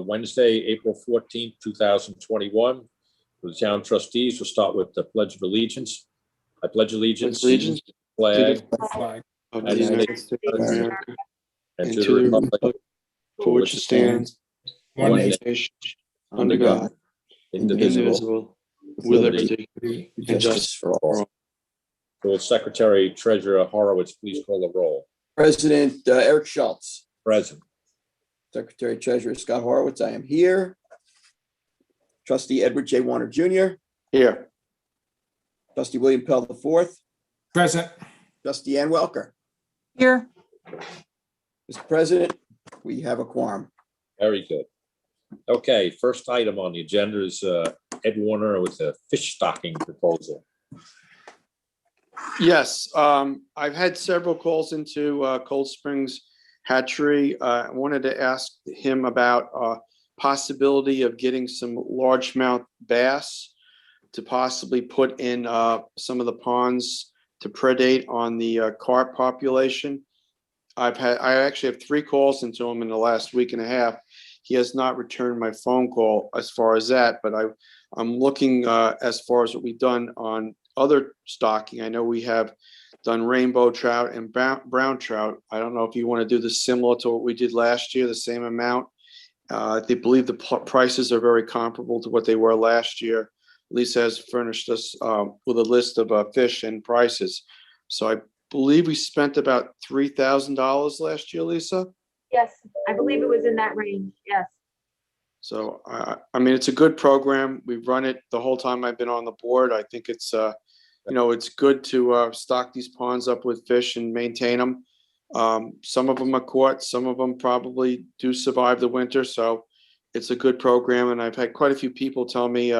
Wednesday, April 14th, 2021. For the town trustees, we'll start with the Pledge of Allegiance. I pledge allegiance to the flag of the United States of America and to the republic for which it stands, one nation, under God, indivisible, with liberty and justice for all. Will Secretary Treasurer Horowitz please call the roll? President Eric Schultz. Present. Secretary Treasurer Scott Horowitz, I am here. Trustee Edward J. Warner Jr. Here. Trustee William Pell IV. Present. Trustee Ann Welker. Here. Mr. President, we have a quorum. Very good. Okay, first item on the agenda is Ed Warner with a fish stocking proposal. Yes, I've had several calls into Cold Springs Hatchery. I wanted to ask him about possibility of getting some largemouth bass to possibly put in some of the ponds to predate on the carp population. I actually have 3 calls into him in the last week and a half. He has not returned my phone call as far as that, but I'm looking as far as what we've done on other stocking. I know we have done rainbow trout and brown trout. I don't know if you want to do this similar to what we did last year, the same amount. They believe the prices are very comparable to what they were last year. Lisa has furnished us with a list of fish and prices. So I believe we spent about $3,000 last year, Lisa? Yes, I believe it was in that range. Yes. So, I mean, it's a good program. We've run it the whole time I've been on the board. I think it's, it's good to stock these ponds up with fish and maintain them. Some of them are caught, some of them probably do survive the winter. So it's a good program. And I've had quite a few people tell me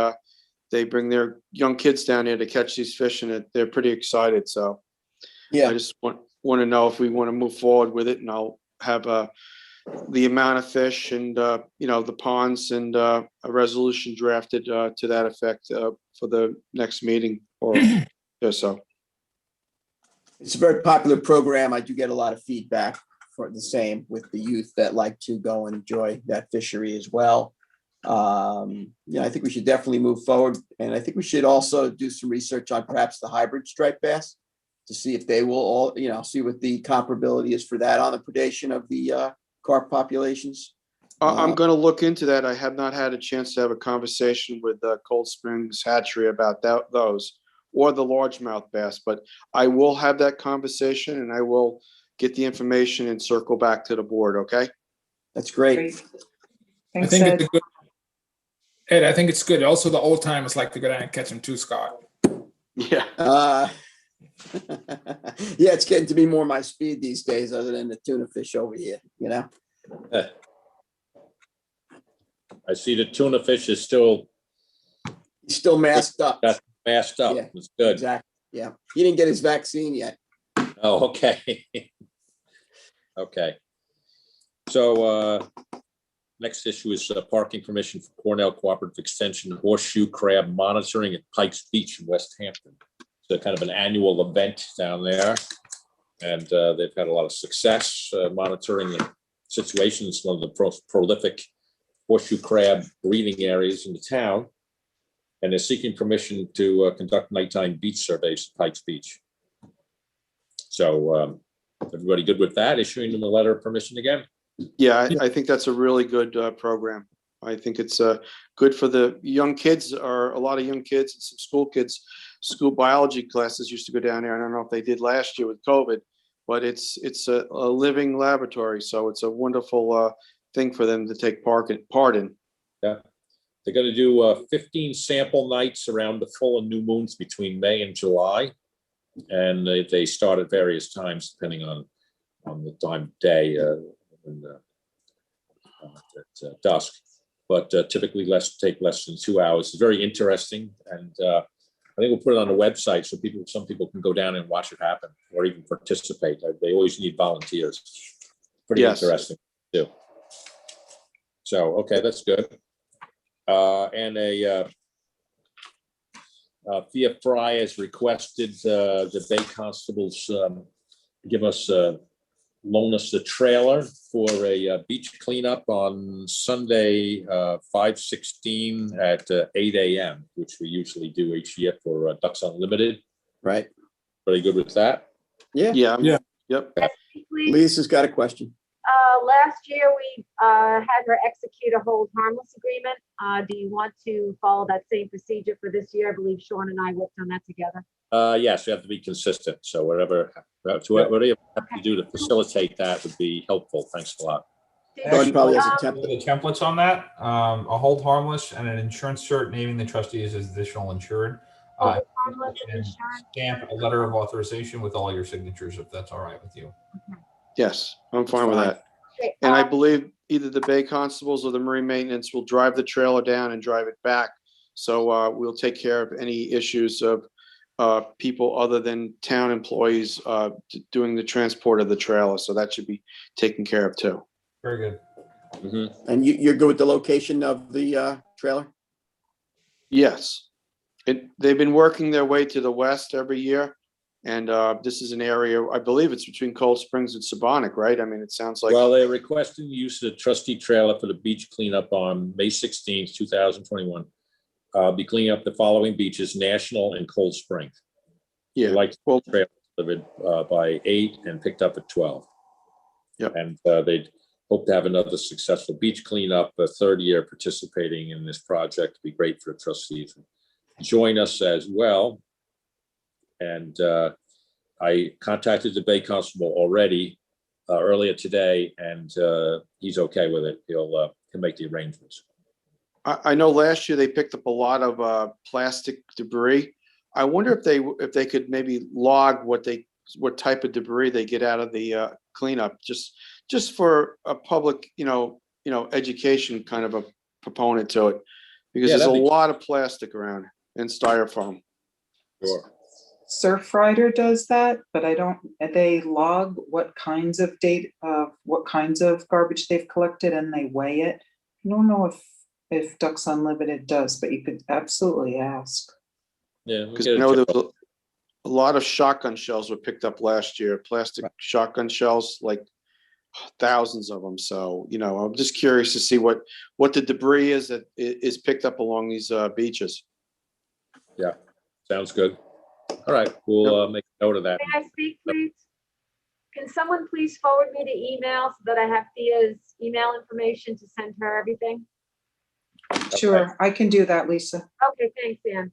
they bring their young kids down here to catch these fish, and they're pretty excited. So Yeah, I just want to know if we want to move forward with it, and I'll have the amount of fish and, the ponds and a resolution drafted to that effect for the next meeting or so. it's a very popular program. I do get a lot of feedback for the same with the youth that like to go and enjoy that fishery as well. I think we should definitely move forward. And I think we should also do some research on perhaps the hybrid striped bass to see if they will all, see what the comparability is for that on the predation of the carp populations. I'm going to look into that. I have not had a chance to have a conversation with Cold Springs Hatchery about those or the largemouth bass, but I will have that conversation and I will get the information and circle back to the board. Okay. That's great. I think it's a good, Ed, I think it's good. Also, the old timers like to go down and catch them too, Scott. Yeah. Yeah, it's getting to be more my speed these days, other than the tuna fish over here, I see the tuna fish is still He's still masked up. masked up. Yeah, It's good. Exactly. Yeah. He didn't get his vaccine yet. Oh, okay. Okay. So next issue is parking permission for Cornell Cooperative Extension Horseshoe Crab Monitoring at Pikes Beach in West Hampton. It's kind of an annual event down there, and they've had a lot of success monitoring the situation. It's one of the prolific horseshoe crab breeding areas in the town, and they're seeking permission to conduct nighttime beach surveys at Pikes Beach. So everybody good with that? Issuing them a letter of permission again? Yeah, I think that's a really good program. I think it's good for the young kids, or a lot of young kids and some school kids. School biology classes used to go down there. I don't know if they did last year with COVID, but it's a living laboratory. So it's a wonderful thing for them to take part in. Yeah. They're going to do 15 sample nights around the full and new moons between May and July. And they start at various times, depending on the time of day at dusk. But typically take less than 2 hours. It's very interesting. And I think we'll put it on the website so some people can go down and watch it happen or even participate. They always need volunteers. Pretty interesting too. So, okay, that's good. And Thea Fry has requested the Bay Constables give us loan us the trailer for a beach cleanup on Sunday, 5/16 at 8 a.m., which we usually do each year for Ducks Unlimited. Right? Very good with that. Yeah. Yeah. Yeah. Yep. Please. Lisa's got a question. Last year, we had her execute a hold harmless agreement. Do you want to follow that same procedure for this year? I believe Sean and I worked on that together. Yes, you have to be consistent. So whatever you have to do to facilitate that would be helpful. Thanks a lot. Dawn probably has a The template. templates on that, a hold harmless and an insurance cert naming the trustees as additional insured. Hold harmless And insurance. stamp a letter of authorization with all your signatures, if that's all right with you. Yes, I'm fine with Fine. that. Okay, And I believe either the Bay Constables or the Marine Maintenance will drive the trailer down and drive it back. So we'll take care of any issues of people other than town employees doing the transport of the trailer. So that should be taken care of too. Very good. Mhm. And you're good with the location of the trailer? Yes. They've been working their way to the west every year. And this is an area, I believe it's between Cold Springs and Sabonic, right? I mean, it sounds like. Well, they're requesting the use of the trustee trailer for the beach cleanup on May 16th, 2021. Be cleaning up the following beaches, National and Cold Spring. Yeah, Like well, trailer delivered by 8 and picked up at 12. Yep. And they'd hope to have another successful beach cleanup, a third year participating in this project. It'd be great for the trustees. Join us as well. And I contacted the Bay Constable already earlier today, and he's okay with it. He'll make the arrangements. I know last year they picked up a lot of plastic debris. I wonder if they could maybe log what type of debris they get out of the cleanup, just for a public, education kind of a proponent to it, because Yeah, there's a that'd be- lot of plastic around and styrofoam. Sure. Surfrider does that, but they log what kinds of what kinds of garbage they've collected and they weigh it. I don't know if Ducks Unlimited does, but you could absolutely ask. Yeah, we'll Because get I a know there check. was a lot of shotgun shells were picked up last year, plastic shotgun shells, like thousands of them. So, I'm just curious to see what the debris is that is picked up along these beaches. Yeah, sounds good. All right, we'll make a note of that. May I speak, please? Can someone please forward me the email so that I have Thea's email information to send her everything? Sure, I can do that, Lisa. Okay, thanks, Ann.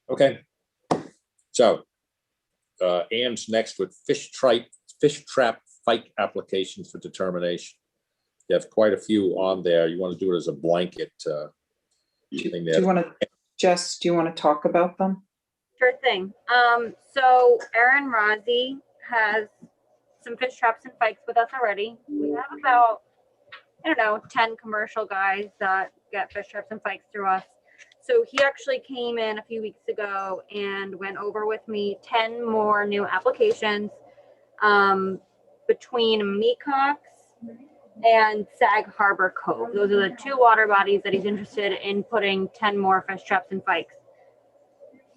Okay. So Ann's next with fish trap fight applications for determination. You have quite a few on there. You want to do it as a blanket thing Do there. you want to, Jess, do you want to talk about them? Sure thing. So Aaron Rozzi has some fish traps and fikes with us already. We have about, 10 commercial guys that get fish traps and fikes through us. So he actually came in a few weeks ago and went over with me 10 more new applications between Mecox and Segh Harbour Cove. Those are the two water bodies that he's interested in putting 10 more fish traps and fikes.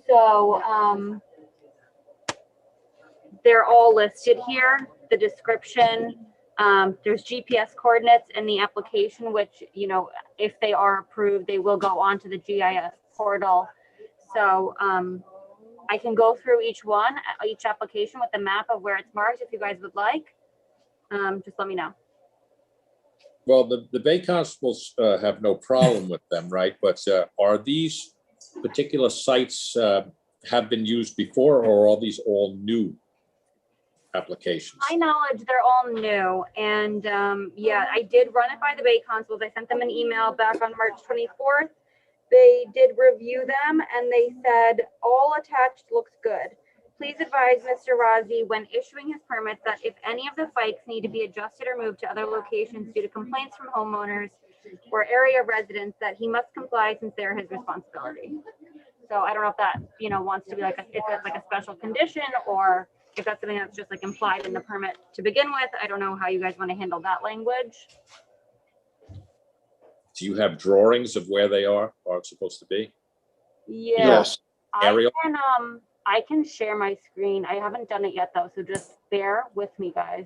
So they're all listed here, the description. There's GPS coordinates in the application, which, if they are approved, they will go onto the GIS portal. So I can go through each application with the map of where it's marked if you guys would like. Just let me know. Well, the Bay Constables have no problem with them, right? But are these particular sites have been used before, or are these all new applications? My knowledge, they're all new. And I did run it by the Bay Constables. I sent them an email back on March 24th. They did review them and they said, all attached looks good. Please advise Mr. Rozzi when issuing his permits that if any of the fikes need to be adjusted or moved to other locations due to complaints from homeowners or area residents, that he must comply since they're his responsibility. So I don't know if that, wants to be if it's like a special condition, or if that's something that's just like implied in the permit to begin with. I don't know how you guys want to handle that language. Do you have drawings of where they are supposed to be? Yeah. Yes. Aerial? I can share my screen. I haven't done it yet though, so just bear with me, guys.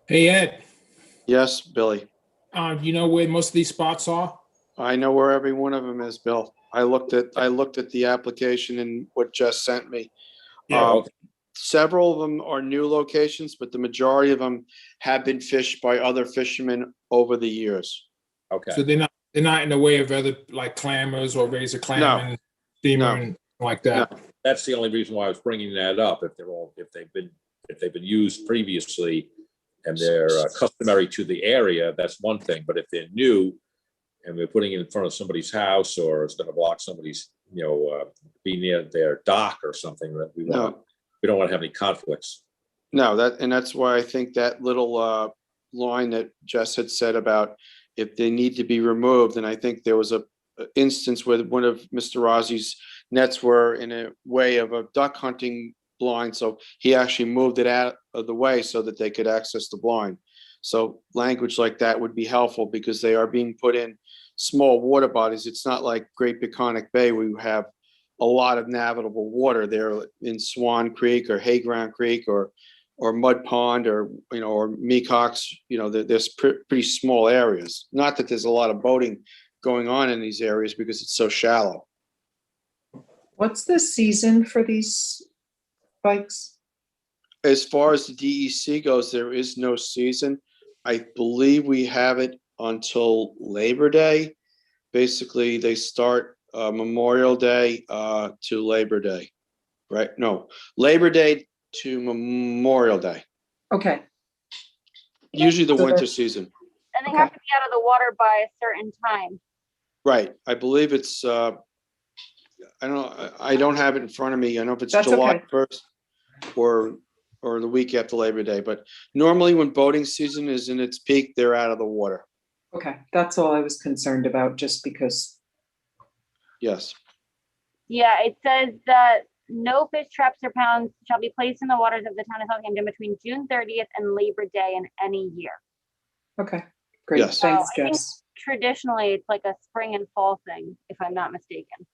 Hey, Ed, Yes, Billy. you know where most of these spots are? I know where every one of them is, Bill. I looked at the application and what Jess sent me. Yeah. Um, Several of them are new locations, but the majority of them have been fished by other fishermen over the years. Okay. So they're not in the way of other like clammers or razor clam No. and steamer No. and like that. That's the only reason why I was bringing that up. If they've been used previously and they're customary to the area, that's one thing. But if they're new and we're putting it in front of somebody's house or it's going to block somebody's, be near their dock or something, that we don't want to have any conflicts. No, that's why I think that little line that Jess had said about if they need to be removed, and I think there was a instance where one of Mr. Rossi's nets were in a way of a duck hunting blind, so he actually moved it out of the way so that they could access the blind. So language like that would be helpful because they are being put in small water bodies. It's not like Great Peconic Bay where you have a lot of navigable water there in Swan Creek or Hayground Creek or Mud Pond or Mecox. There's pretty small areas. Not that there's a lot of boating going on in these areas because it's so shallow. What's the season for these bikes? As far as the DEC goes, there is no season. I believe we have it until Labor Day. Basically, they start Memorial Day to Labor Day, right? No, Labor Day to Memorial Day. Okay, Usually the So winter they're- season. And they Okay. have to be out of the water by a certain time. Right. I believe it's, I don't have it in front of me. I know if it's That's July okay. 1st or the week after Labor Day, but normally when boating season is in its peak, they're out of the water. okay, that's all I was concerned about, just because. Yes. Yeah, it says that no fish traps or pounds shall be placed in the waters of the town of Southampton between June 30th and Labor Day in any year. Okay, great, Yes. thanks, I think- Jess. Traditionally, it's like a spring and fall thing, if I'm not mistaken.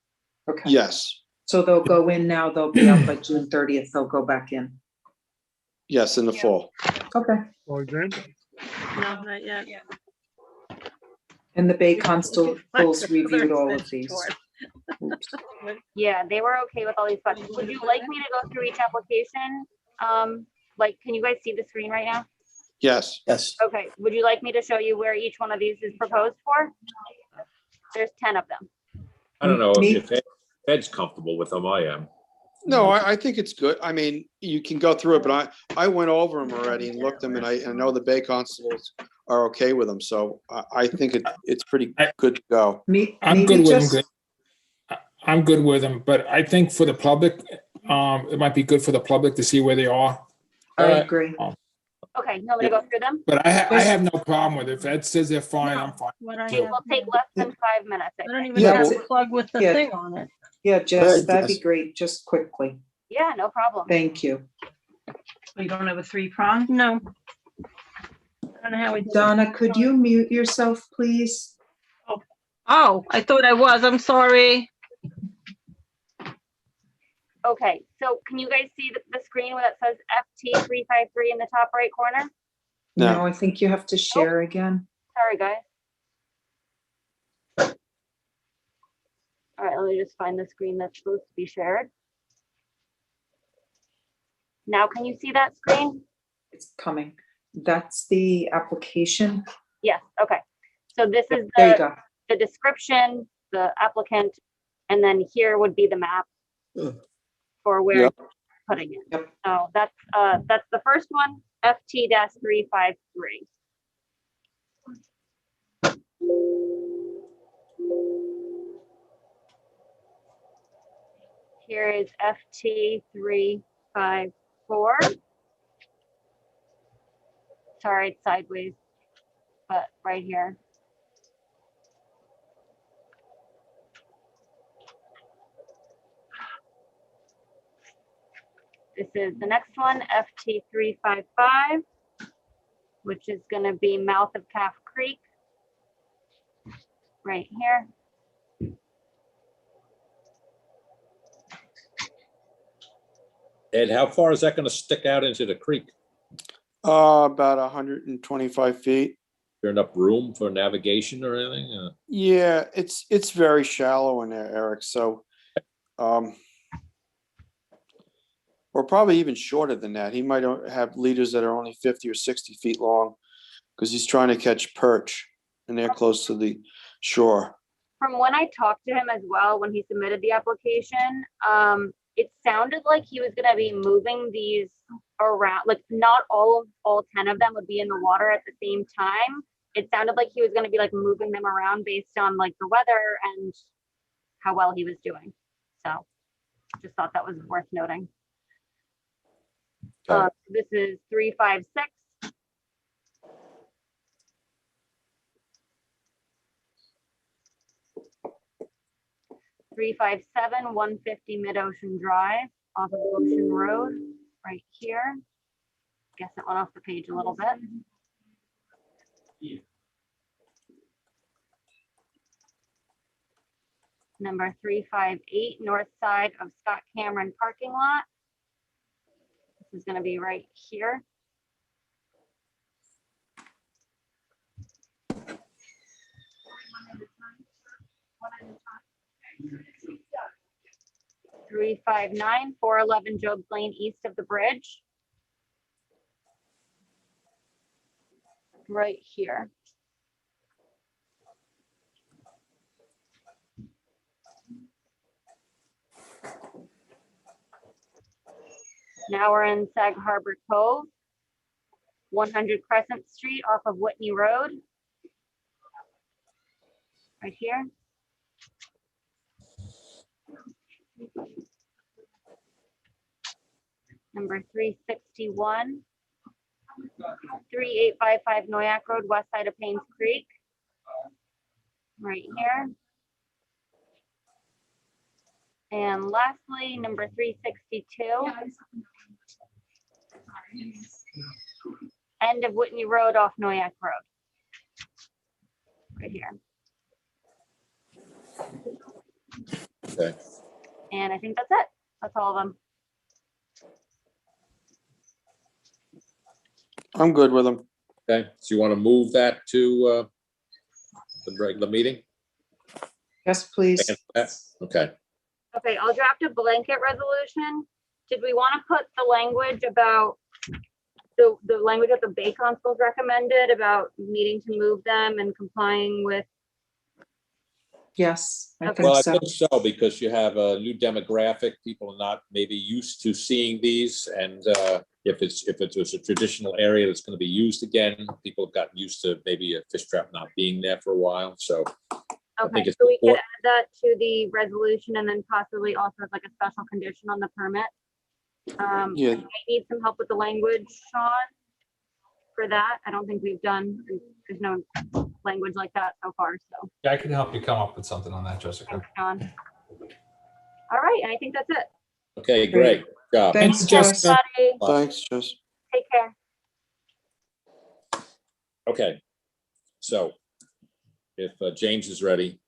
Okay, Yes. so they'll go in now, they'll be out by June 30th, they'll go back in. Yes, in the fall. Okay, No, not yet. and the Bay Constables reviewed all of these. Oops. Yeah, they were okay with all these questions. Would you like me to go through each application? Can you guys see the screen right now? Yes. Yes. Okay, would you like me to show you where each one of these is proposed for? There's 10 of them. I don't know Me- if Ed's comfortable with them. I am. No, I think it's good. I mean, you can go through it, but I went over them already and looked them, and I know the Bay Constables are okay with them, so I think it's pretty good to go. I'm Maybe good with them. just- I'm good with them, but I think for the public, it might be good for the public to see where they are. I Alright. agree. Okay, you want me to go through them? But I have no problem with it. If Ed says they're fine, I'm fine. What I So- have, Will take less than 5 minutes. I don't think. even Yeah, have well- a plug with the Yeah. thing on it. Yeah, Jess, Alright, that'd be Jess. great, just quickly, Yeah, no problem. thank you. You don't have a 3-prong? No. I don't know how we do it. Donna, could you mute yourself, please? Oh, I thought I was. I'm sorry. Okay, so can you guys see the screen where that says FT353 in the top right corner? No. No, I think you have to share again. Sorry, guys. All right, let me just find the screen that's supposed to be shared. Now, can you see that screen? It's coming. That's the application. Yes, okay. So this is There you go. the description, the applicant, and then here would be the map Ugh. for where Yep. you're putting it. Yep. So that's the first one, FT-353. Here is FT-354. Sorry, it's sideways, but right here. This is the next one, FT355, which is going to be mouth of Calf Creek. right here. Ed, how far is that gonna stick out into the creek? About 125 feet. There enough room for navigation or anything? Yeah, it's very shallow in there, Eric, so, or probably even shorter than that. He might have leaders that are only 50 or 60 feet long, because he's trying to catch perch, and they're close to the shore. From when I talked to him as well, when he submitted the application, it sounded like he was gonna be moving these around, like not all 10 of them would be in the water at the same time. It sounded like he was gonna be like moving them around based on like the weather and how well he was doing. So just thought that was worth noting. Okay. This is 356. Three five seven 150 Mid Ocean Drive off of Ocean Road, right here. Guess it went off the page a little bit. Number 358 north side of Scott Cameron parking lot. This is going to be right here. Three 359 411 Jobs Lane east of the bridge. Right here. Now we're in Segh Harbor Cove, 100 Crescent Street off of Whitney Road. Right here. Number 361, 3855 Noyak Road, west side of Paynes Creek. Right here. And lastly, number 362, end of Whitney Road off Noyak Road. Right here. Okay. And I think that's it. That's all of them. I'm good with him. Okay, so you want to move that to the regular meeting? Yes, please. Okay, Okay, I'll draft a blanket resolution. Did we want to put the language about the language that the Bay Constables recommended about needing to move them and complying with? Yes, I Okay. well, I think so. think so, because you have a new demographic. People are not maybe used to seeing these, and if it was a traditional area that's going to be used again, people have gotten used to maybe a fish trap not being there for a while, so. Okay, it's so we could important. add that to the resolution and then possibly also as like a special condition on the permit. Yeah. I need some help with the language, Sean, for that. I don't think we've done, there's no language like that so far, so. Yeah, I can help you come up with something on that, Jessica. Thanks, Sean. All right, and I think that's it. Okay, great. Good job. Thanks, Thanks, Jess. Jessica. Everybody, Thanks, Jess. take care. Okay, so if James is ready,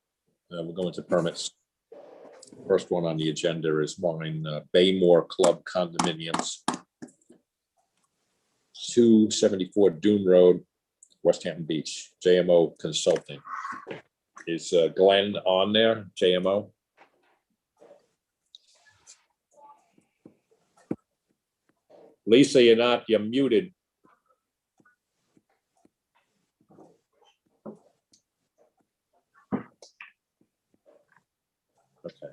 we'll go into permits. First one on the agenda is mine, Baymore Club Condominiums. 274 Dune Road, West Hampton Beach, JMO Consulting. Is Glenn on there, JMO? Lisa, you're muted. Okay.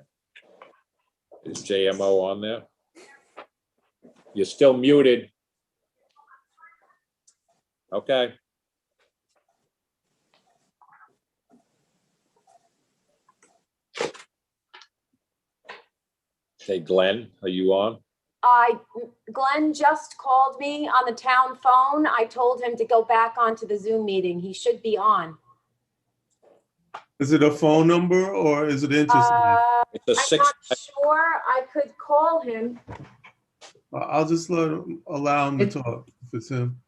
Is JMO on there? You're still muted. Okay. Okay, Glenn, are you on? Glenn just called me on the town phone. I told him to go back onto the Zoom meeting. He should be on. Is it a phone number or is it internet? It's a I'm not sure. I could call him. I'll just allow him to talk if it's him.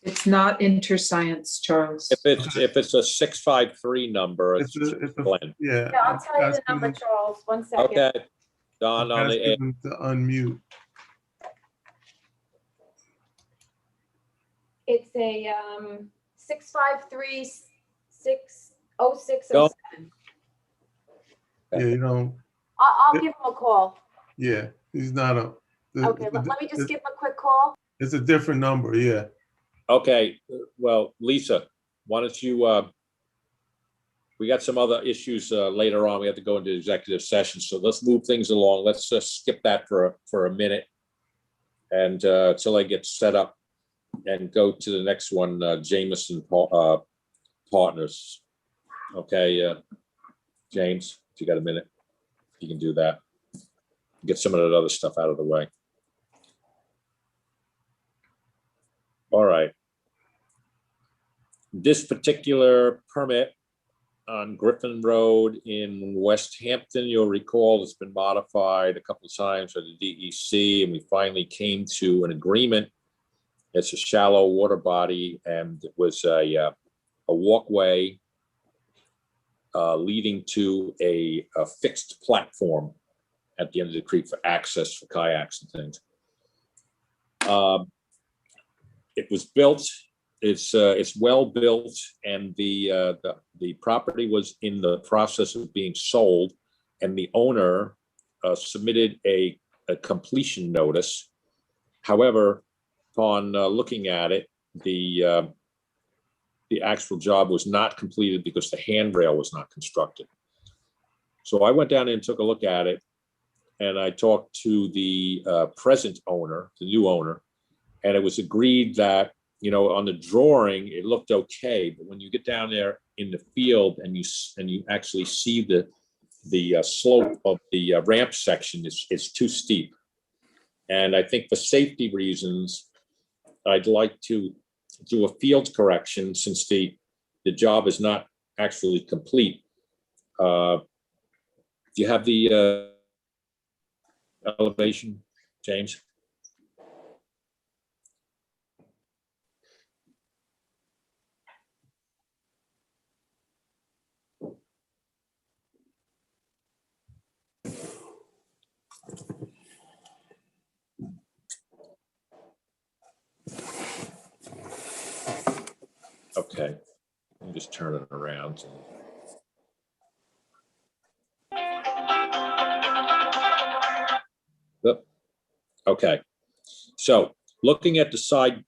It's not interscience, Charles. If it's a 653 number, it's It's a, Glenn. Yeah, I'll tell you the number, Charles. 1 second. Okay. Don on the air. To unmute. It's a 653-60607. Yeah, you don't, I'll give him a call. yeah, he's not a. Okay, let me just give him a quick call. It's a different number, yeah. Okay, well, Lisa, why don't you, we got some other issues later on. We have to go into executive session, so let's move things along. Let's just skip that for a minute. And till I get set up and go to the next one, Jameson Partners. Okay, James, if you got a minute, you can do that. Get some of that other stuff out of the way. All right. This particular permit on Griffin Road in West Hampton, you'll recall, has been modified a couple of times by the DEC, and we finally came to an agreement. It's a shallow water body, and it was a walkway leading to a fixed platform at the end of the creek for access for kayaks and things. It was built. It's well built, and the property was in the process of being sold, and the owner submitted a completion notice. However, upon looking at it, the actual job was not completed because the handrail was not constructed. So I went down and took a look at it, and I talked to the present owner, the new owner, and it was agreed that, you know, on the drawing, it looked okay, but when you get down there in the field and you actually see the slope of the ramp section, it's too steep. And I think for safety reasons, I'd like to do a field correction since the job is not actually complete. Do you have the elevation, James? Okay, let me just turn it around. Okay, so looking at the side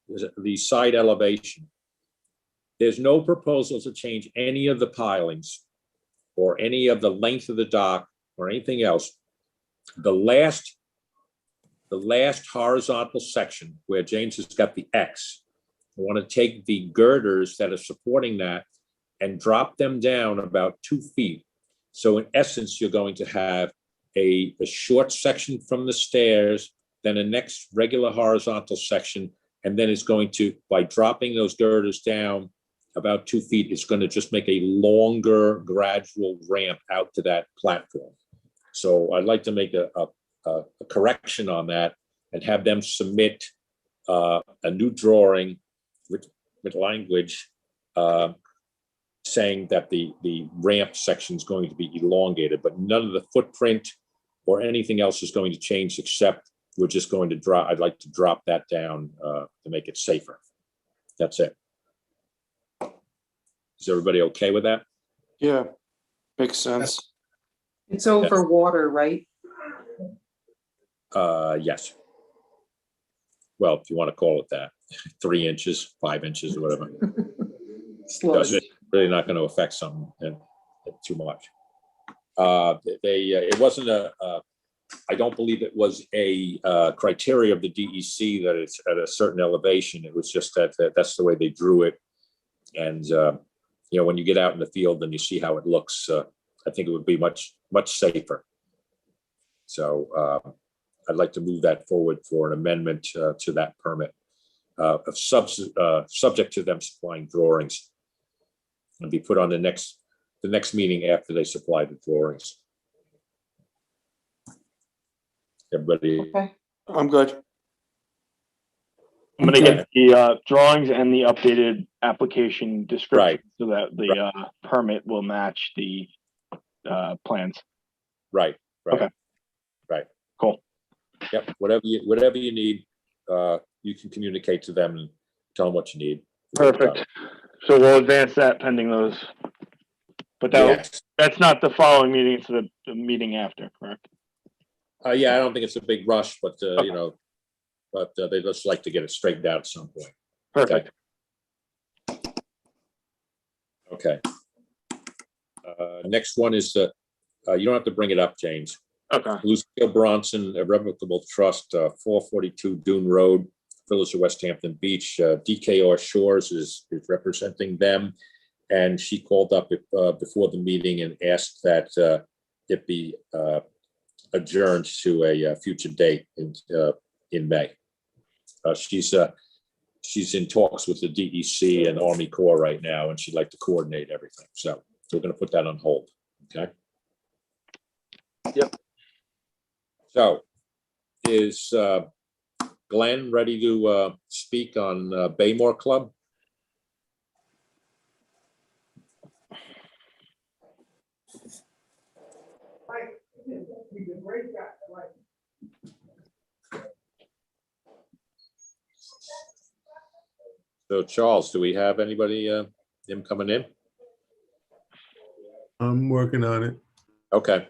elevation, there's no proposal to change any of the pilings or any of the length of the dock or anything else. The last horizontal section where James has got the X, I want to take the girders that are supporting that and drop them down about 2 feet. So in essence, you're going to have a short section from the stairs, then a next regular horizontal section, and then it's going to, by dropping those girders down about 2 feet, it's going to just make a longer gradual ramp out to that platform. So I'd like to make a correction on that and have them submit a new drawing with language saying that the ramp section is going to be elongated, but none of the footprint or anything else is going to change, except we're just going to drop, I'd like to drop that down to make it safer. That's it. Is everybody okay with that? Yeah, makes sense. It's over water, right? Yes. Well, if you want to call it that, 3 inches, 5 inches, or whatever. Because it's really not going to affect something too much. It wasn't I don't believe it was a criteria of the DEC that it's at a certain elevation. It was just that that's the way they drew it. And, you know, when you get out in the field and you see how it looks, I think it would be much safer. So I'd like to move that forward for an amendment to that permit, subject to them supplying drawings, and be put on the next meeting after they supply the drawings. Everybody? Okay. I'm good. I'm gonna Okay. get the drawings and the updated application description Right. so that the permit will match the plans. Right, right. Okay. Right. Cool. Yep, whatever you need, you can communicate to them and tell them what you need. Perfect. So we'll advance that pending those. But Yes. that's not the following meeting, it's the meeting after, correct? Yeah, I don't think it's a big rush, but, Okay. you know, but they just like to get it straightened out at some point. Perfect. Okay. Next one is, you don't have to bring it up, James. Okay. Lucille Bronson, Irrevocable Trust, 442 Dune Road, Village of West Hampton Beach. DKR Shores is representing them. And she called up before the meeting and asked that it be adjourned to a future date in May. She's in talks with the DEC and Army Corps right now, and she'd like to coordinate everything. So we're going to put that on hold. Okay. Yep. So is Glenn ready to speak on Baymore Club? So Charles, do we have anybody, him coming in? I'm working on it. Okay.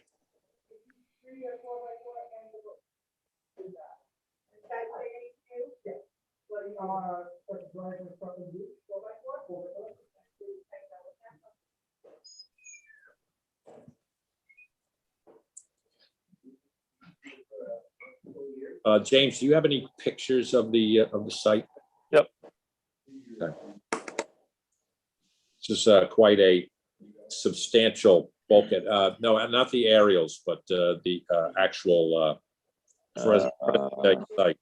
James, do you have any pictures of the site? Yep. Okay. This is quite a substantial bulkhead. No, not the aerials, but the actual present site.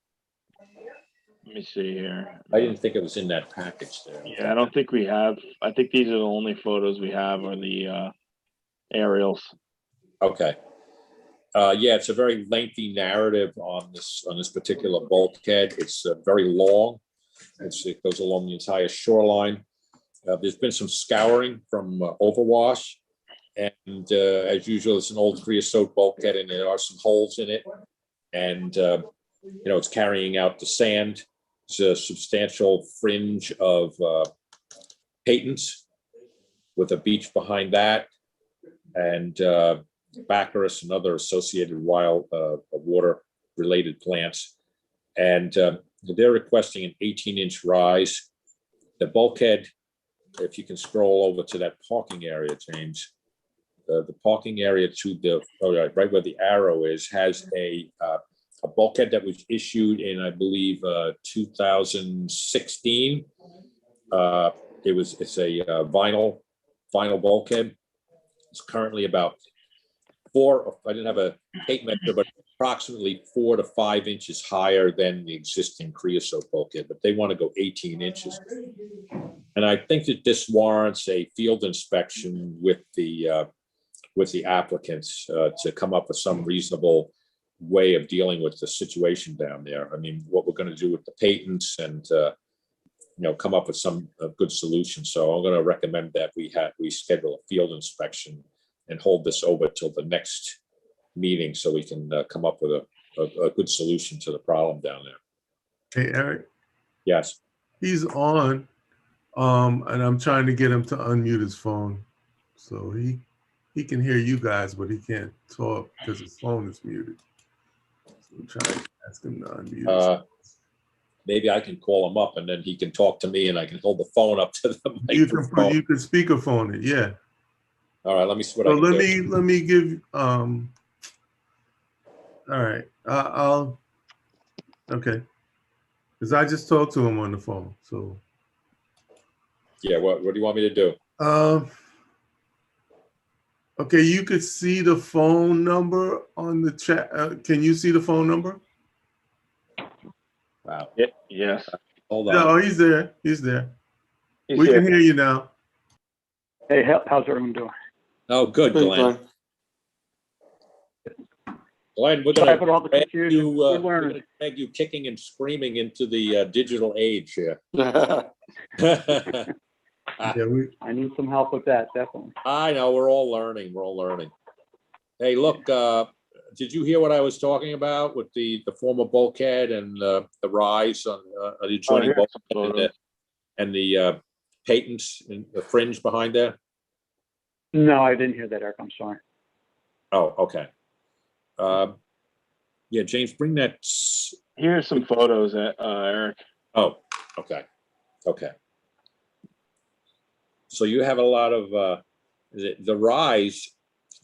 Let me see here. I didn't think it was in that package there. Yeah, I don't think we have. I think these are the only photos we have are the aerials. Okay. Yeah, it's a very lengthy narrative on this particular bulkhead. It's very long. It goes along the entire shoreline. There's been some scouring from overwash, and as usual, it's an old creosote bulkhead, and there are some holes in it. And you know, it's carrying out the sand. It's a substantial fringe of patents with a beach behind that, and baccharis and other associated wild water-related plants. And they're requesting an 18-inch rise. The bulkhead, if you can scroll over to that parking area, James, the parking area to the, right where the arrow is, has a bulkhead that was issued in, I believe, 2016. It's a vinyl bulkhead. It's currently about I didn't have a tape measure, but approximately 4 to 5 inches higher than the existing creosote bulkhead, but they want to go 18 inches. And I think that this warrants a field inspection with the applicants to come up with some reasonable way of dealing with the situation down there. I mean, what we're going to do with the patents and come up with some good solution. So I'm going to recommend that we schedule a field inspection and hold this over till the next meeting so we can come up with a good solution to the problem down there. Hey, Eric. Yes. He's on, and I'm trying to get him to unmute his phone. So he can hear you guys, but he can't talk because his phone is muted. So I'm trying to ask him to unmute. Maybe I can call him up and then he can talk to me and I can hold the phone up to the microphone. You can speakerphone it, yeah. All right, let me see what I can do. Let me give all right. I'll okay. Because I just talked to him on the phone. So yeah, what do you want me to do? Okay, you could see the phone number on the chat. Can you see the phone number? Wow. Yes. Hold on. No, he's there. He's there. He's we here. can hear you now. Hey, how's everyone doing? Oh, good, Glenn. Glenn, we're Sorry gonna for all the drag confusion. you, We're we're learning. gonna drag you kicking and screaming into the digital age here. Yeah, I need some help with that, definitely. I know, we're all learning, we're all learning. Hey, look, did you hear what I was talking about with the former bulkhead and the rise on the adjoining here's some bulkhead and the patents and the fringe behind there? No, I didn't hear that, Eric. I'm sorry. Oh, okay. Yeah, James, bring that. Here's some photos, Eric. Oh, okay, okay. So you have a lot of the rise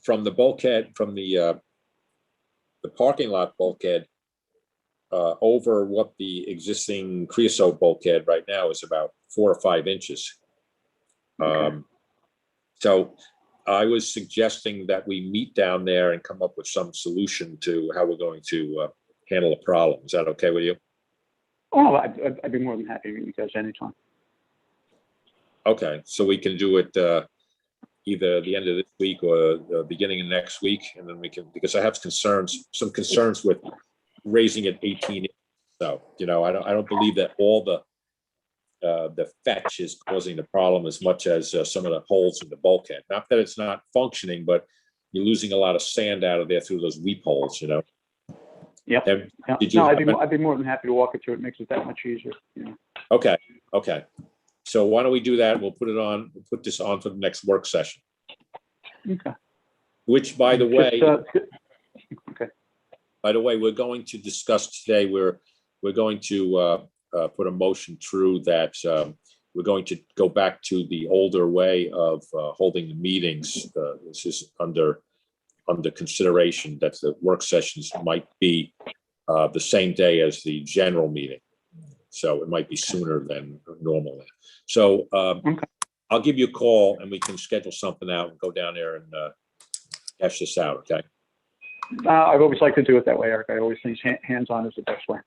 from the bulkhead, from the parking lot bulkhead over what the existing creosote bulkhead right now is about 4 or 5 inches. So I was suggesting that we meet down there and come up with some solution to how we're going to handle the problem. Is that okay with you? Oh, I'd be more than happy to meet you guys anytime. Okay, so we can do it either the end of this week or the beginning of next week, and then we can, because I have some concerns with raising it 18 inches. So, you know, I don't believe that all the fetch is causing the problem as much as some of the holes in the bulkhead. Not that it's not functioning, but you're losing a lot of sand out of there through those weep holes, you know? Yep. Did you No, happen- I'd be more than happy to walk it through. It makes it that much easier. You know? Okay, okay. So why don't we do that? We'll we'll put this on for the next work session. Okay. Which, by the way, okay. by the way, we're going to discuss today, we're going to put a motion through that we're going to go back to the older way of holding the meetings. This is under consideration that the work sessions might be the same day as the general meeting. So it might be sooner than normal. So I'll give you a call and we can schedule something out and go down there and hash this out, okay? I've always liked to do it that way, Eric. I always think hands-on is the best way.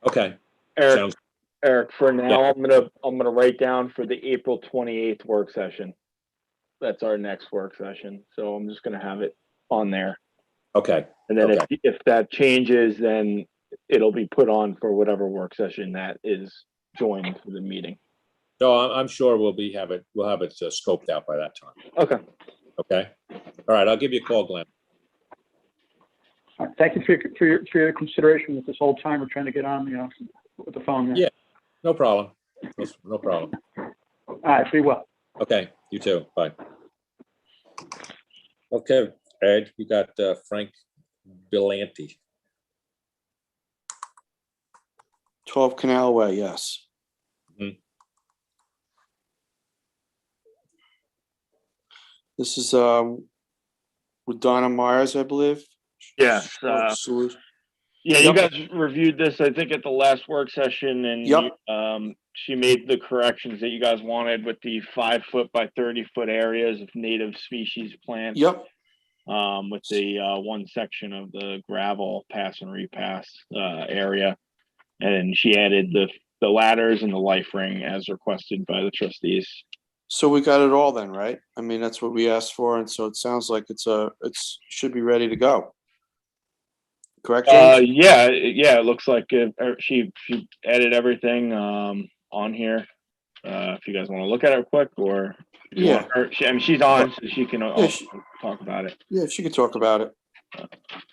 Okay. Eric, for now, Yeah. I'm gonna write down for the April 28th work session. That's our next work session. So I'm just gonna have it on there. Okay. And then Okay. if that changes, then it'll be put on for whatever work session that is joined for the meeting. No, I'm sure we'll have it scoped out by that time. Okay. Okay. All right. I'll give you a call, Glenn. All right, thank you for your consideration with this whole time we're trying to get on, you know, with the phone. There. Yeah. No problem. No problem. All right. Be well. Okay. You too. Bye. Okay, Ed, you got Frank Bilanti. 12 Canal Way, yes. Mhm. This is with Donna Myers, I believe. Yes. Solution. Yeah, Yep. you guys reviewed this, I think, at the last work session, and Yep. she made the corrections that you guys wanted with the 5-foot by 30-foot areas of native species plants. Yep. With the one section of the gravel pass and repass area, and she added the ladders and the life ring as requested by the trustees. So we got it all then, right? I mean, that's what we asked for, and so it sounds like it's should be ready to go. Correct, James? Yeah, it looks like she added everything on here. If you guys want to look at it quick, or if you want her, I mean, she's on, so she can also talk about it. Yeah, she could talk about it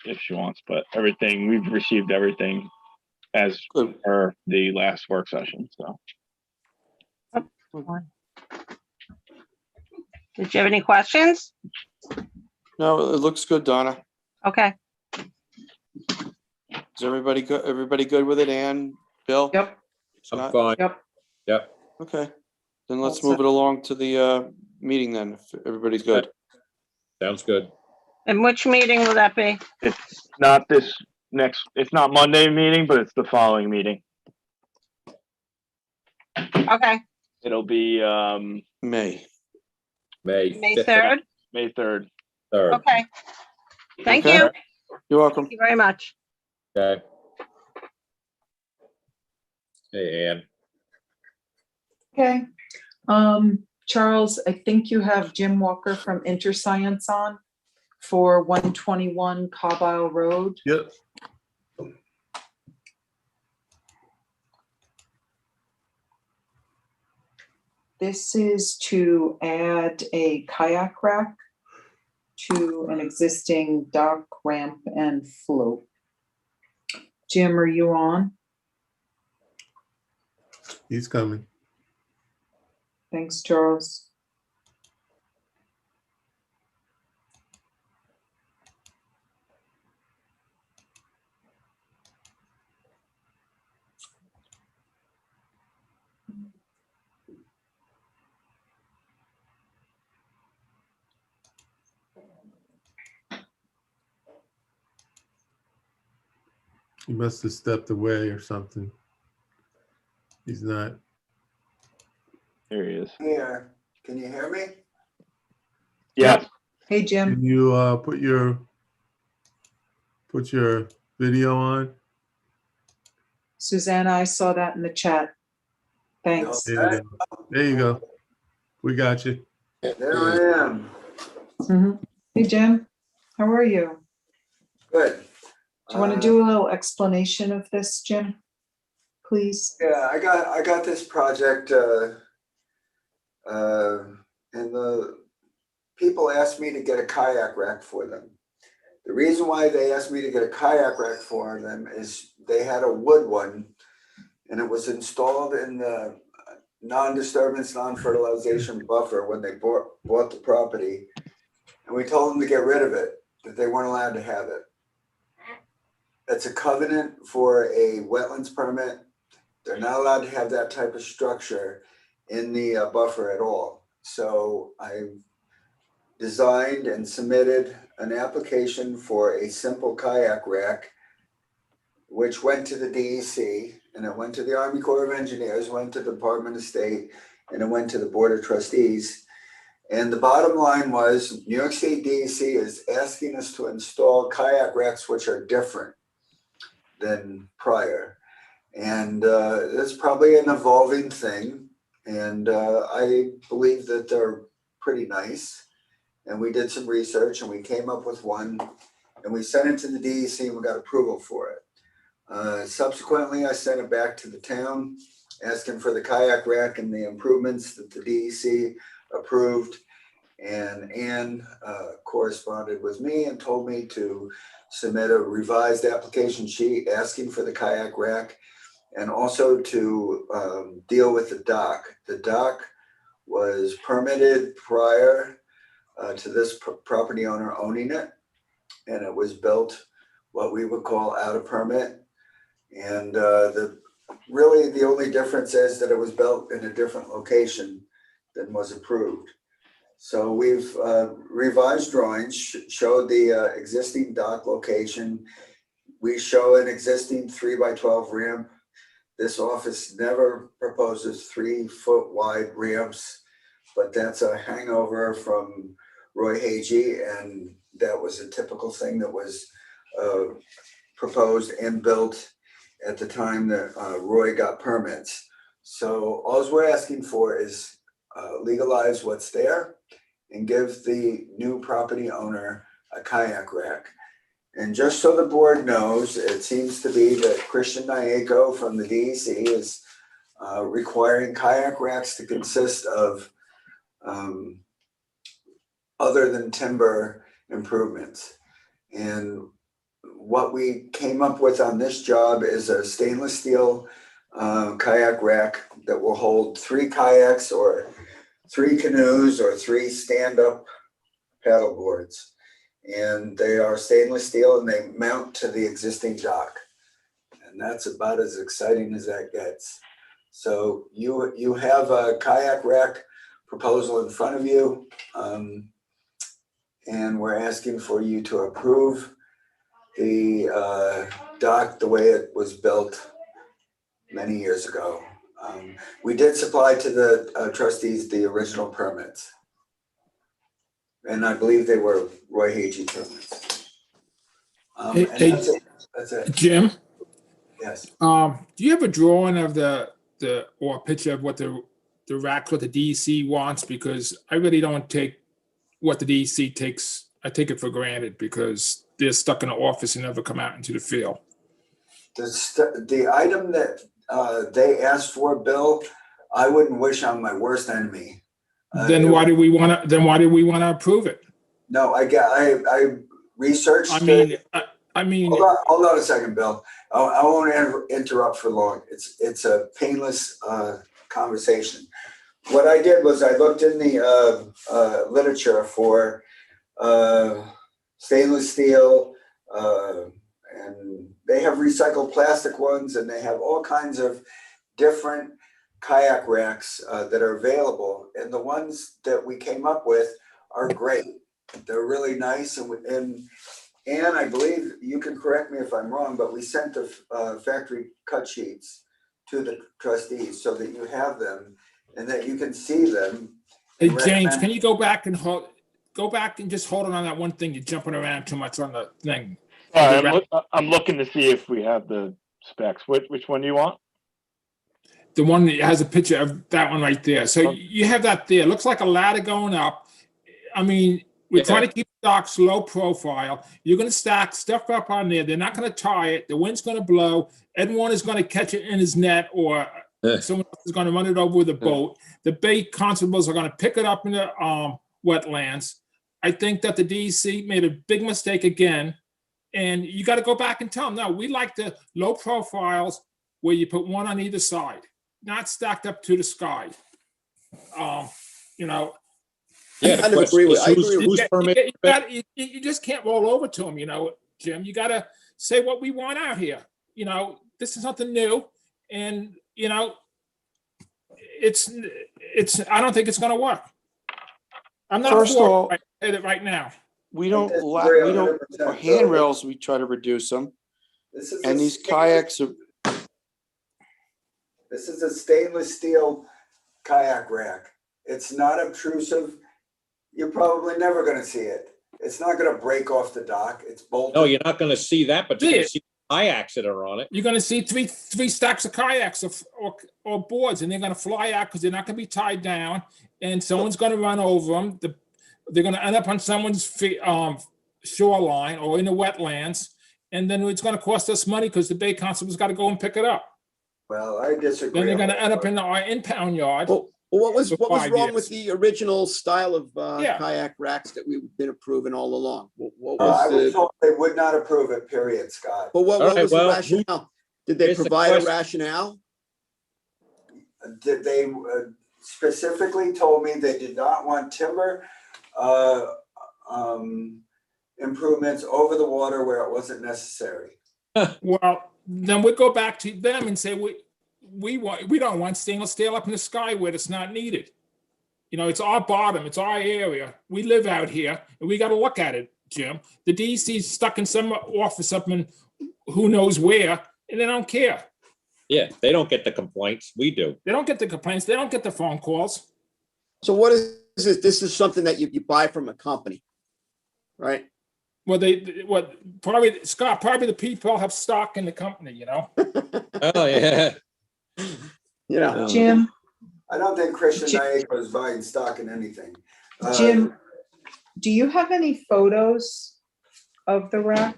if she wants. But we've received everything as per the last work session. So. Did you have any questions? No, it looks good, Donna. Okay. Is everybody good? Everybody good with it? Ann, Bill? Yep. I'm fine. Yep. Yep. Okay. Then let's All move set. it along to the meeting then, if everybody's good. Sounds good. And which meeting will that be? It's not it's not Monday meeting, but it's the following meeting. Okay. It'll be May 3rd? May 3rd. Okay. Thank you. You're welcome. Thank you very much. Okay. Hey, Ann. Okay. Charles, I think you have Jim Walker from InterScience on. for 121 Cobb Isle Road. Yep. This is to add a kayak rack to an existing dock, ramp, and float. Jim, are you on? He's coming. Thanks, Charles. He must have stepped away or something. He's not. There he is. Here, can you hear me? Yeah. Hey, Jim. Can you put your video on? Susanna, I saw that in the chat. Thanks. There you go. There you go. We got you. There I am. Mhm. Hey, Jim, how are you? Good. Do you want to do a little explanation of this, Jim? Please? Yeah, I got this project, and the people asked me to get a kayak rack for them. The reason why they asked me to get a kayak rack for them is they had a wood one, and it was installed in the non-disturbance, non-fertilization buffer when they bought the property. And we told them to get rid of it, that they weren't allowed to have it. It's a covenant for a wetlands permit. They're not allowed to have that type of structure in the buffer at all. So I designed and submitted an application for a simple kayak rack, which went to the DEC, and it went to the Army Corps of Engineers, went to the Department of State, and it went to the Board of Trustees. And the bottom line was New York State DEC is asking us to install kayak racks which are different than prior. And it's probably an evolving thing. And I believe that they're pretty nice. And we did some research and we came up with one and we sent it to the DEC and we got approval for it. Subsequently, I sent it back to the town asking for the kayak rack and the improvements that the DEC approved. And Ann corresponded with me and told me to submit a revised application sheet asking for the kayak rack and also to deal with the dock. The dock was permitted prior to this property owner owning it, and it was built what we would call out of permit. And really the only difference is that it was built in a different location than was approved. So we've revised drawings, showed the existing dock location. We show an existing 3x12 ramp. This office never proposes 3-foot wide ramps, but that's a hangover from Roy Hagee, and that was a typical thing that was proposed and built at the time that Roy got permits. So all we're asking for is legalize what's there and give the new property owner a kayak rack. And just so the board knows, it seems to be that Christian Nyeko from the DEC is requiring kayak racks to consist of other than timber improvements. And what we came up with on this job is a stainless steel kayak rack that will hold 3 kayaks or 3 canoes or 3 stand-up paddle boards. And they are stainless steel and they mount to the existing dock. And that's about as exciting as that gets. So you have a kayak rack proposal in front of you. And we're asking for you to approve the dock the way it was built many years ago. We did supply to the trustees the original permits. And I believe they were Roy Hagee permits. That's it. Jim? Yes. Do you have a drawing of or a picture of what the racks, what the DEC wants? Because I really don't take what the DEC takes I take it for granted because they're stuck in the office and never come out into the field. The item that they asked for, Bill, I wouldn't wish on my worst enemy. Then why do we want to approve it? No, I researched. I mean, hold on a second, Bill. I won't interrupt for long. It's a painless conversation. What I did was I looked in the literature for stainless steel, and they have recycled plastic ones, and they have all kinds of different kayak racks that are available. And the ones that we came up with are great. They're really nice, and I believe, you can correct me if I'm wrong, but we sent the factory cut sheets to the trustees so that you have them and that you can see them. Hey, James, can you go back and just hold it on that one thing? You're jumping around too much on the thing. I'm looking to see if we have the specs. Which one do you want? The one that has a picture of that one right there. So you have that there. Looks like a ladder going up. I mean, we're trying to keep stocks low profile. You're going to stack stuff up on there. They're not going to tie it. The wind's going to blow. Everyone is going to catch it in his net, or someone else is going to run it over with a boat. The bay constables are going to pick it up in the wetlands. I think that the DEC made a big mistake again. And you got to go back and tell them, no, we like the low profiles where you put one on either side, not stacked up to the sky. You know, I kind of agree with. Whose permit? You just can't roll over to them, you know, Jim. You got to say what we want out here. You know, this is something new, and you know, it's. I don't think it's going to work. I'm not First of all, right now. We don't for handrails, we try to reduce them. And these kayaks are. This is a stainless steel kayak rack. It's not obtrusive. You're probably never going to see it. It's not going to break off the dock. It's bolted. No, you're not going to see that, but you're going to see kayaks that are on it. You're going to see three stacks of kayaks or boards, and they're going to fly out because they're not going to be tied down, and someone's going to run over them. They're going to end up on someone's shoreline or in the wetlands, and then it's going to cost us money because the bay constable's got to go and pick it up. Well, I disagree. Then they're going to end up in our impound yard. Well, what was wrong with the original style of kayak racks that we've been approving all along? I was told they would not approve it, period, Scott. But what was the rationale? Did they provide a rationale? Did they specifically told me they did not want timber improvements over the water where it wasn't necessary? Well, then we go back to them and say we don't want stainless steel up in the sky where it's not needed. You know, it's our bottom, it's our area. We live out here, and we got to look at it, Jim. The DEC's stuck in some office up in who knows where, and they don't care. Yeah, they don't get the complaints. We do. They don't get the complaints. They don't get the phone calls. So what is this? This is something that you buy from a company, right? Well, probably the people have stock in the company, you know? Oh, yeah. You know, Jim. I don't think Christian Naiko is buying stock in anything. Jim, do you have any photos of the rack?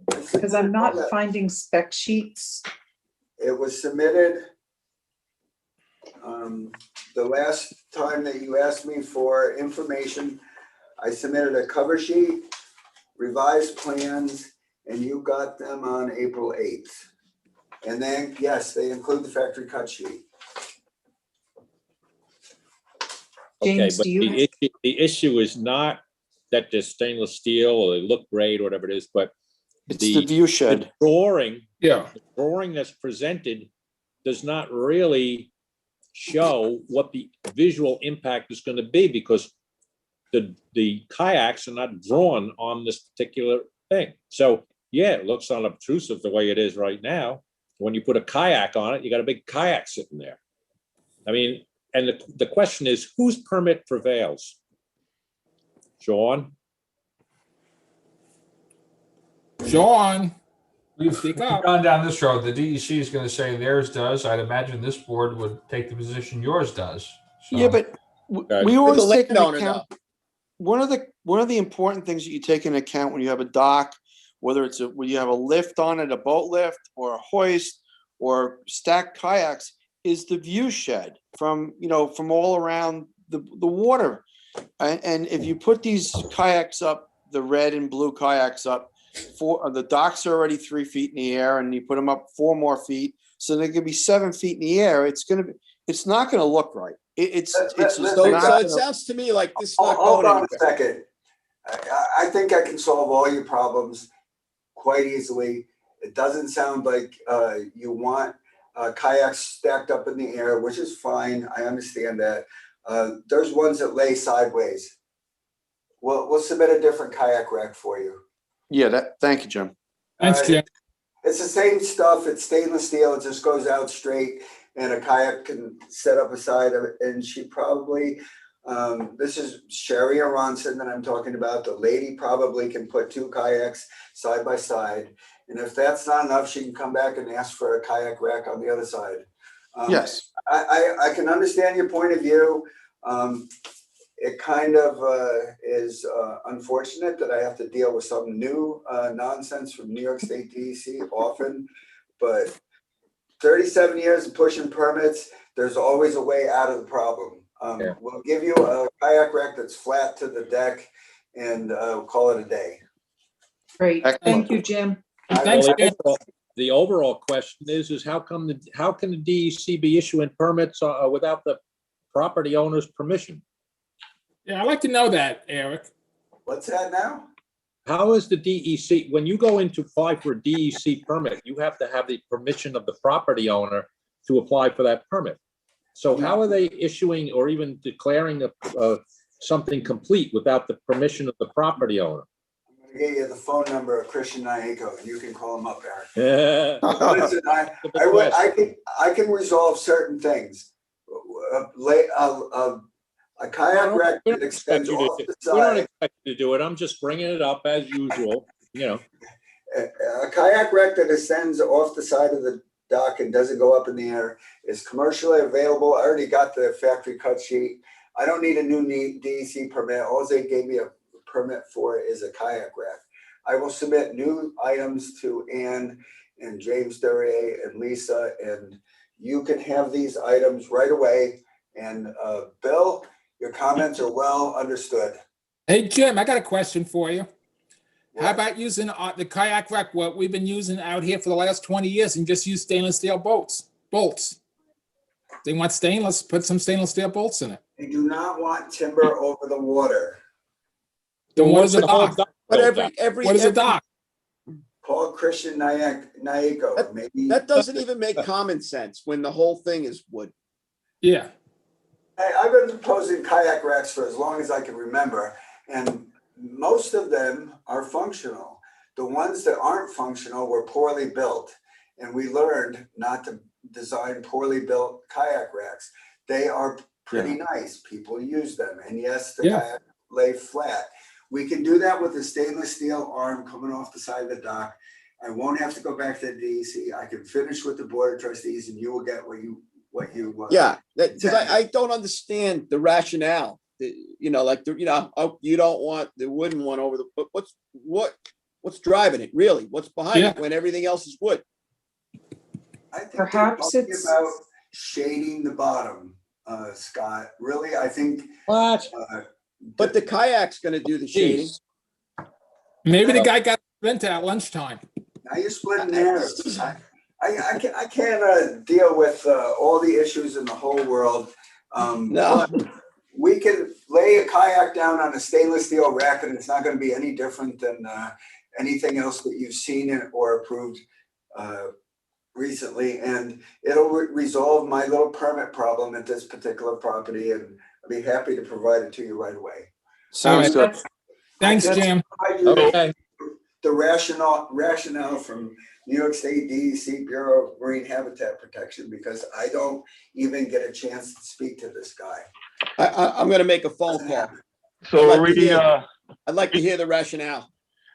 Because I'm not finding spec sheets. It was submitted the last time that you asked me for information. I submitted a cover sheet, revised plans, and you got them on April 8th. And then, yes, they include the factory cut sheet. James, okay, but the issue is not that they're stainless steel or they look great or whatever it is, but it's the view shed. The drawing that's presented does not really show what the visual impact is going to be, because the kayaks are not drawn on this particular thing. So yeah, it looks unobtrusive the way it is right now. When you put a kayak on it, you got a big kayak sitting there. I mean, and the question is, whose permit prevails? Sean? We've gone down this road. The DEC is going to say theirs does. I'd imagine this board would take the position yours does. So. Yeah, but we always take into account one of the one of the important things that you take into account when you have a dock, whether it's when you have a lift on it, a boat lift or a hoist or stacked kayaks, is the view shed from, from all around the water. And if you put these kayaks up, the red and blue kayaks up, the docks are already 3 feet in the air, and you put them up 4 more feet, so they could be 7 feet in the air. It's not gonna look right. It's just So not it sounds to me like this is not Hold going on a anywhere. second. I think I can solve all your problems quite easily. It doesn't sound like you want kayaks stacked up in the air, which is fine. I understand that. There's ones that lay sideways. We'll submit a different kayak rack for you. Yeah, thank you, Jim. Thanks, Jim. It's the same stuff. It's stainless steel. It just goes out straight, and a kayak can set up aside of it. And she probably, this is Sherry Aronson that I'm talking about. The lady probably can put 2 kayaks side by side. And if that's not enough, she can come back and ask for a kayak rack on the other side. Yes. I can understand your point of view. It kind of is unfortunate that I have to deal with some new nonsense from New York State DEC often, but 37 years of pushing permits, there's always a way out of the problem. We'll give you a kayak rack that's flat to the deck, and we'll call it a day. Great, thank you, Jim. Thanks, Jim. The overall question is how can the DEC be issuing permits without the property owner's permission? Yeah, I'd like to know that, Eric. What's that now? How is the DEC, when you go in to apply for a DEC permit, you have to have the permission of the property owner to apply for that permit. So how are they issuing or even declaring something complete without the permission of the property owner? I'm going to get you the phone number of Christian Nyeko, and you can call him up, Eric. Listen, I can resolve certain things. A kayak rack that extends off the side. We don't expect you to do it. I'm just bringing it up as usual, A kayak rack that extends off the side of the dock and doesn't go up in the air is commercially available. I already got the factory cut sheet. I don't need a new DEC permit. All they gave me a permit for is a kayak rack. I will submit new items to Ann and James Duryea and Lisa, and you can have these items right away. And Bill, your comments are well understood. Hey, Jim, I got a question for you. How about using the kayak rack, what we've been using out here for the last 20 years, and just use stainless steel bolts? They want stainless, put some stainless steel bolts in it. They do not want timber over the water. Then what is a dock? But what is a dock? Call Christian Nyeko. Maybe that doesn't even make common sense when the whole thing is wood. Yeah. I've been proposing kayak racks for as long as I can remember, and most of them are functional. The ones that aren't functional were poorly built, and we learned not to design poorly built kayak racks. They are pretty nice. People use them, and yes, the kayak lay flat. We can do that with a stainless steel arm coming off the side of the dock. I won't have to go back to the DEC. I can finish with the Board of Trustees, and you will get what you because I don't understand the rationale. You don't want the wooden one over the. But what's driving it really? What's behind it when everything else is wood? I think perhaps it's about shading the bottom, Scott. Really, I think. What? But the kayak's going to do the shading. Maybe the guy got rent at lunchtime. Now you're splitting hairs. I can't deal with all the issues in the whole world. No. But we can lay a kayak down on a stainless steel rack, and it's not going to be any different than anything else that you've seen or approved recently. And it'll resolve my little permit problem at this particular property, and I'll be happy to provide it to you right away. Sounds good. Thanks, Jim. Okay. The rationale from New York State DEC Bureau of Marine Habitat Protection, because I don't even get a chance to speak to this guy. I'm going to make a phone call. So I'd like to hear the rationale.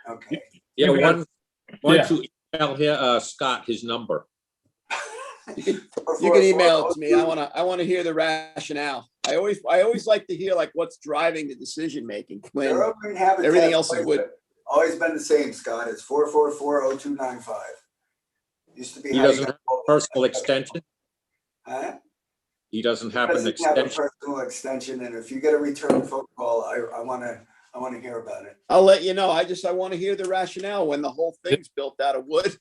Okay. Yeah, why don't you email here, Scott his number? You can email it to me. I want to hear the rationale. I always like to hear like what's driving the decision making when Their opening habitat everything else is wood. always been the same, Scott. It's 4440295. Used to be. He how you doesn't got have a personal extension? Huh? He doesn't He have an doesn't have a extension? personal extension, and if you get a return phone call, I want to hear about it. I'll let you know. I want to hear the rationale when the whole thing's built out of wood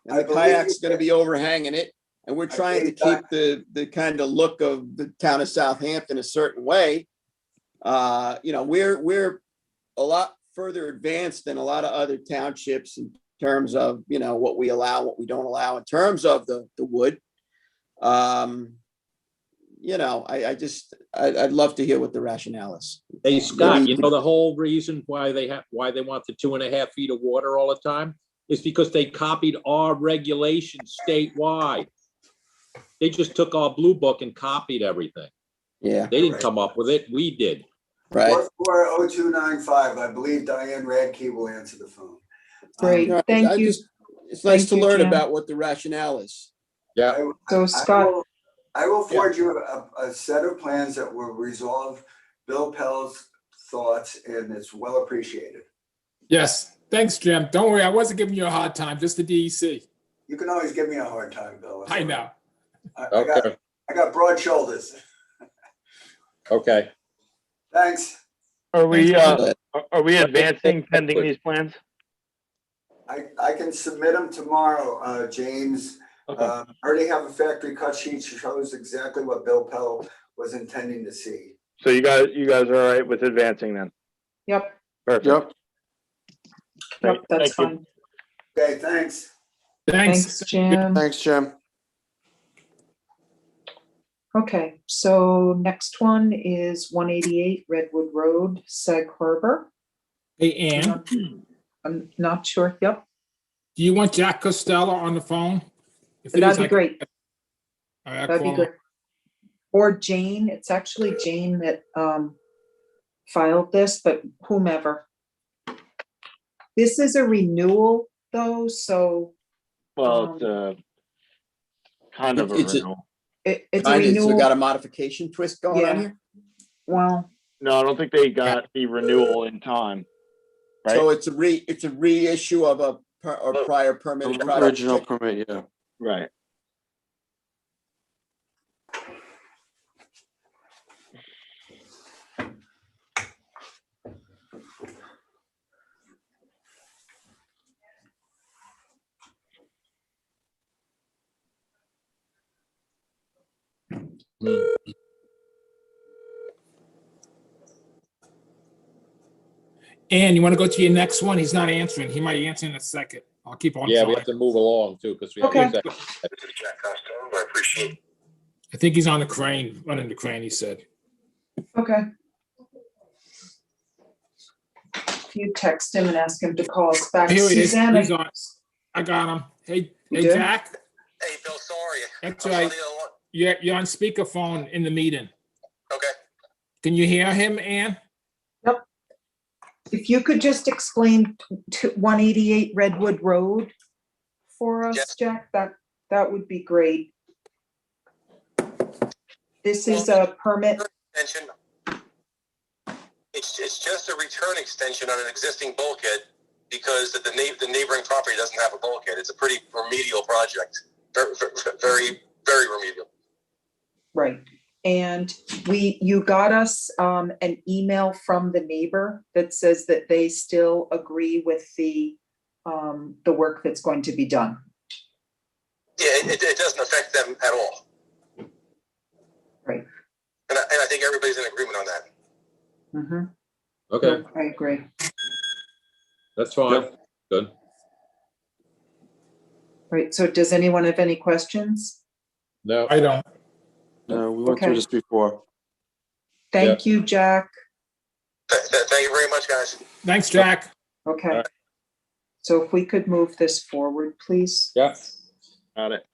and I the believe kayak's you going to can. be overhanging it. And we're trying to keep the kind of look of the town of Southampton a certain way. We're a lot further advanced than a lot of other townships in terms of, what we allow, what we don't allow in terms of the wood. I'd love to hear what the rationale is. Hey, Scott, the whole reason why they want the 2.5 feet of water all the time is because they copied our regulations statewide. They just took our blue book and copied everything. Yeah. They didn't come up with it. We did. Right. 4400295. I believe Diane Radke will answer the phone. Great, thank you. It's nice Thank to you, learn Jim. about what the rationale is. Yeah. So Scott, I will forward you a set of plans that will resolve Bill Pell's thoughts, and it's well appreciated. Yes, thanks, Jim. Don't worry, I wasn't giving you a hard time, just the DEC. You can always give me a hard time, Bill. I know. Okay. I got broad shoulders. Okay. Thanks. Are we Thanks. advancing pending these plans? I can submit them tomorrow, James. Okay. I already have a factory cut sheet, shows exactly what Bill Pell was intending to see. So you guys are all right with advancing then? yep, Perfect. that's Thank you. fine. Okay, thanks. Thanks, Jim. Thanks, Jim. Okay, so next one is 188 Redwood Road, Segh Harbor. Hey, Ann, I'm not sure. Yep, do you want Jack Costello on the phone? If it that'd is, be I can- great. all right, I'll That'd be call him. great. Or Jane. It's actually Jane that filed this, but whomever. This is a renewal though, so Well, it's kind of a It's a- renewal. it's a Kind of, so we renewal. got a modification twist going on Yeah. here. Well, No, I don't think they got the renewal in time. Right? So it's a reissue of a prior permitted project. Original permit, yeah. Right. Ann, you want to go to your next one? He's not answering. He might answer in a second. I'll keep on Yeah, we trying. have to move along too, because we have. Okay. I appreciate. I think he's on the crane, running the crane, he said. okay. You text him and ask him to call us back. Here he is. Susanna, He's on. I got him. Hey, You hey, do? Jack. Hey, Bill, sorry. That's right. You're on speakerphone in the meeting. Okay. Can you hear him, Ann? if you could just explain to 188 Redwood Road for us, Yes. Jack, that would be great. This is a permit. Extension. It's just a return extension on an existing bulkhead because the neighboring property doesn't have a bulkhead. It's a pretty remedial project. Very, very remedial. Right. And you got us an email from the neighbor that says that they still agree with the work that's going to be done. Yeah, it doesn't affect them at all. Right. And I think everybody's in agreement on that. Mm-hmm. Okay, I agree. that's fine. Good. Right. So does anyone have any questions? No, I don't. No, we went Okay. through this before. Thank you, Jack. Thank you very much, guys. Thanks, Jack. Okay. All right. So if we could move this forward, please. yeah, Got it.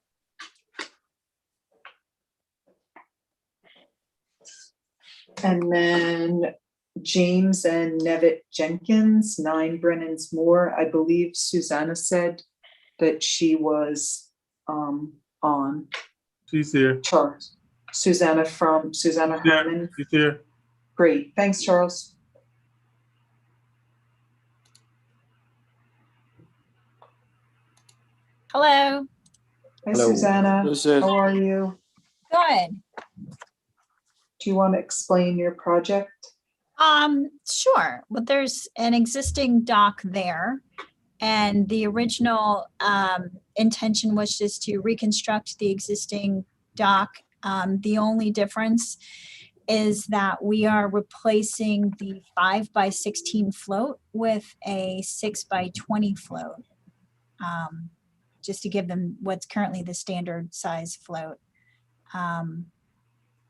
And then James and Nevitt Jenkins, 9 Brennan's Moor. I believe Susanna said that she was on. She's here. Charles. Susanna Herman. She's here. Great. Thanks, Charles. Hello. Hi, Hello. Susanna. Susan. How are you? Good. Do you want to explain your project? Sure. Well, there's an existing dock there, and the original intention was just to reconstruct the existing dock. The only difference is that we are replacing the 5x16 float with a 6x20 float, just to give them what's currently the standard size float.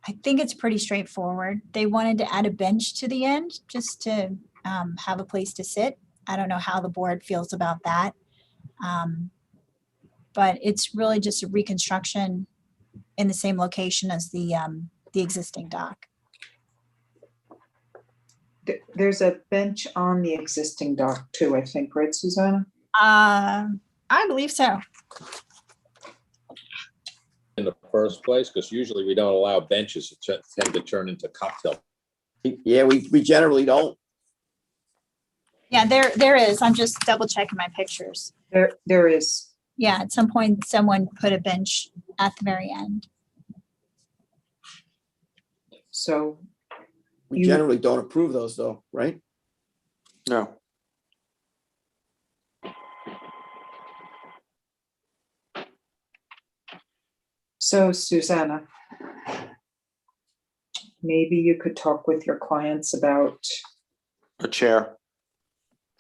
I think it's pretty straightforward. They wanted to add a bench to the end just to have a place to sit. I don't know how the board feels about that. But it's really just a reconstruction in the same location as the existing dock. There's a bench on the existing dock too, I think, right, Susanna? I believe so. In the first place, because usually we don't allow benches to tend to turn into cocktail. Yeah, we generally don't. Yeah, there is. I'm just double checking my pictures. There is. Yeah, at some point, someone put a bench at the very end. So We generally don't approve those though, right? No. So Susanna, maybe you could talk with your clients about A chair.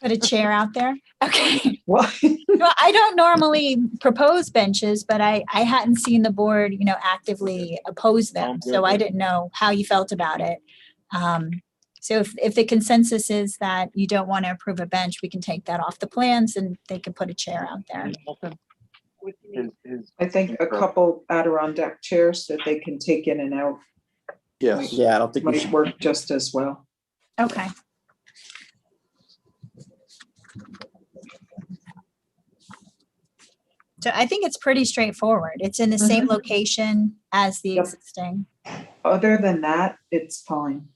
Put a chair out there. Okay. what? Well, I don't normally propose benches, but I hadn't seen the board, actively oppose them. So I didn't know how you felt about it. So if the consensus is that you don't want to approve a bench, we can take that off the plans and they can put a chair out there. I think a couple Adirondack chairs that they can take in and out. Yes. Yeah, I don't think we Might should. work just as well. Okay. So I think it's pretty straightforward. It's in the same location as the Yep. existing. Other than that, it's fine,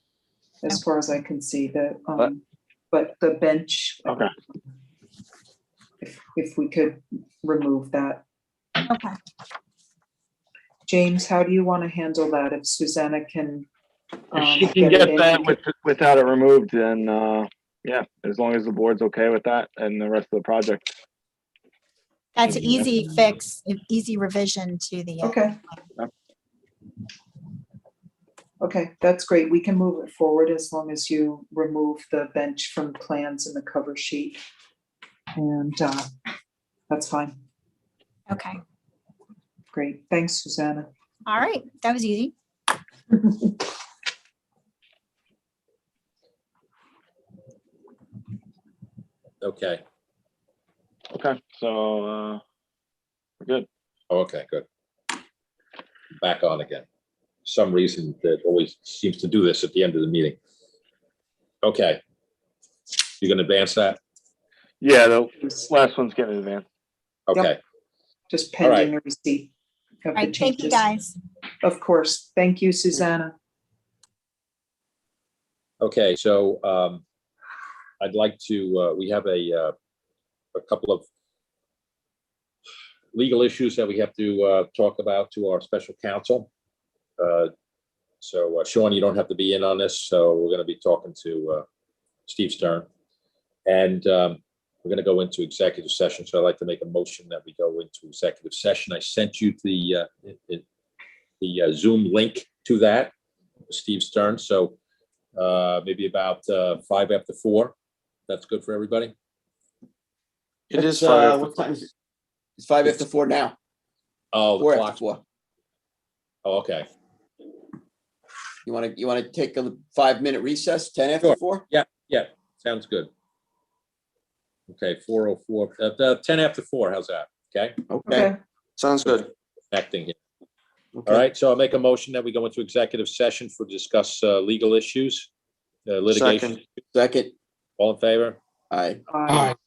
as far as I can see. But the bench. Okay. If we could remove that. Okay. James, how do you want to handle that? If Susanna can. If she can it get in, that we could- without it removed, then, yeah, as long as the board's okay with that and the rest of the project. That's an easy fix, an easy revision to the. Okay. Okay, that's great. We can move it forward as long as you remove the bench from plans and the cover sheet. And that's fine. Okay. Great. Thanks, Susanna. All right. That was easy. Okay. Okay, so, we're good. Oh, okay, good. Back on again. Some reason that always seems to do this at the end of the meeting. Okay. You gonna advance that? Yeah, the last one's getting advanced. Okay. Just All right. pending the receipt of All the right. Thank you, changes. guys. Of course. Thank you, Susanna. Okay, so I'd like to, we have a couple of legal issues that we have to talk about to our special counsel. So Sean, you don't have to be in on this, so we're going to be talking to Steve Stern. And we're going to go into executive session, so I'd like to make a motion that we go into executive session. I sent you the Zoom link to that, Steve Stern, so maybe about 5 after 4. That's good for everybody? It is It's, 5 what time is it? It's 5 after 4 now. Oh, the 4 clock. after 4. Oh, okay. You want to take a 5-minute recess? 10 after Sure. 4? Yeah, sounds good. Okay, 4:04, 10 after 4, how's that? Okay, Okay. Sounds good. acting here. Okay. All right, so I'll make a motion that we go into executive session for discuss legal issues, litigation. Second. All in favor? Aye. Aye.